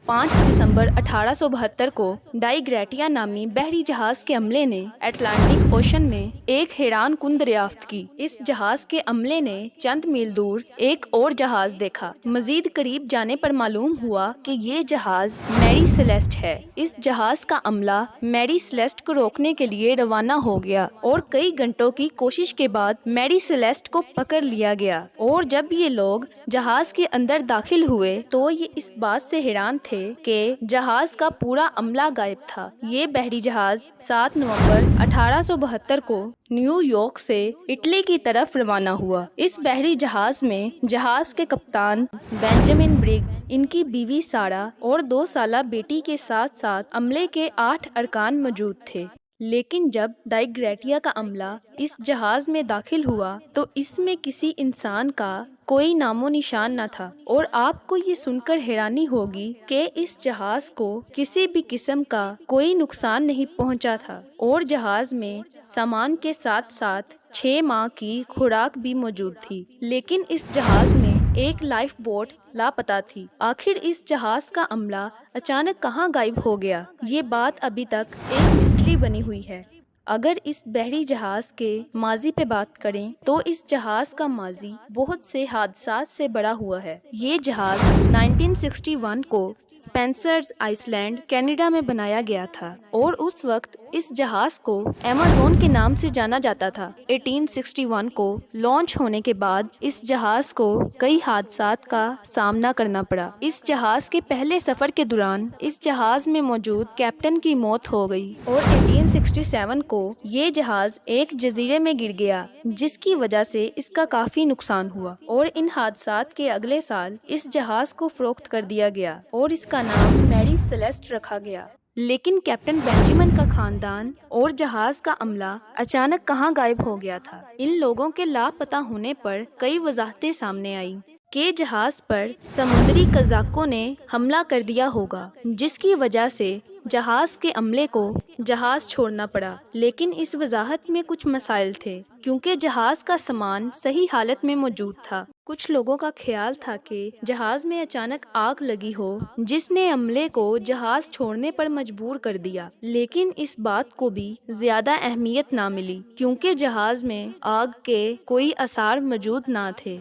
5 दिसंबर 1872 को डाइग्रेटिया नामी बहरी जहाज के अमले ने अटलांटिक ओशन में एक हैरान कुन दरियाफ्त की। इस जहाज के अमले ने चंद मील दूर एक और जहाज देखा। मजीद करीब जाने पर मालूम हुआ कि ये जहाज मैरी सेलेस्ट है। इस जहाज का अमला मैरी सेलेस्ट को रोकने के लिए रवाना हो गया और कई घंटों की कोशिश के बाद मैरी सेलेस्ट को पकड़ लिया गया। और जब ये लोग जहाज के अंदर दाखिल हुए तो ये इस बात से हैरान थे कि जहाज का पूरा अमला गायब था। ये बहरी जहाज 7 नवंबर 1872 को न्यूयॉर्क से इटली की तरफ रवाना हुआ। इस बहरी जहाज में जहाज के कप्तान बेंजामिन ब्रिग्स, इनकी बीवी सारा और 2 साला बेटी के साथ साथ अमले के 8 अरकान मौजूद थे। लेकिन जब डाइग्रेटिया का अमला इस जहाज में दाखिल हुआ तो इसमें किसी इंसान का कोई नामो निशान न था। और आपको ये सुनकर हैरानी होगी कि इस जहाज को किसी भी किस्म का कोई नुकसान नहीं पहुंचा था और जहाज में सामान के साथ साथ 6 माह की खुराक भी मौजूद थी। लेकिन इस जहाज में एक लाइफ बोट लापता थी। आखिर इस जहाज का अमला अचानक कहाँ गायब हो गया, ये बात अभी तक एक मिस्ट्री बनी हुई है। अगर इस बहरी जहाज के माजी पे बात करें तो इस जहाज का माजी बहुत से हादसात से बड़ा हुआ है। ये जहाज 1961 को स्पेंसर्स आइसलैंड कनाडा में बनाया गया था और उस वक्त इस जहाज को अमेज़न के नाम से जाना जाता था। 1861 को लॉन्च होने के बाद इस जहाज को कई हादसात का सामना करना पड़ा। इस जहाज के पहले सफर के दौरान इस जहाज में मौजूद कैप्टन की मौत हो गई और 1867 को ये जहाज एक जजीरे में गिर गया, जिसकी वजह से इसका काफी नुकसान हुआ। और इन हादसात के अगले साल इस जहाज को फरोख्त कर दिया गया और इसका नाम मैरी सेलेस्ट रखा गया। लेकिन कैप्टन बेंजामिन का खानदान और जहाज का अमला अचानक कहाँ गायब हो गया था। इन लोगों के लापता होने पर कई वजाहतें सामने आई कि जहाज पर समुद्री कज़ाकों ने हमला कर दिया होगा, जिसकी वजह से जहाज के अमले को जहाज छोड़ना पड़ा। लेकिन इस वजाहत में कुछ मसाइल थे, क्योंकि जहाज का सामान सही हालत में मौजूद था। कुछ लोगों का ख्याल था कि जहाज में अचानक आग लगी हो जिसने अमले को जहाज छोड़ने पर मजबूर कर दिया। लेकिन इस बात को भी ज्यादा अहमियत ना मिली, क्योंकि जहाज में आग के कोई आसार मौजूद ना थे।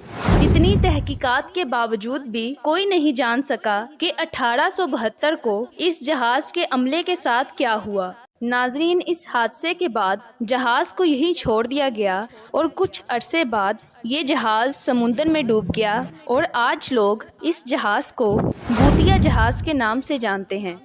इतनी तहकीकात के बावजूद भी कोई नहीं जान सका कि 1872 को इस जहाज के अमले के साथ क्या हुआ। नाजरीन, इस हादसे के बाद जहाज को यहीं छोड़ दिया गया और कुछ अरसे बाद ये जहाज समुद्र में डूब गया और आज लोग इस जहाज को भूतिया जहाज के नाम से जानते हैं।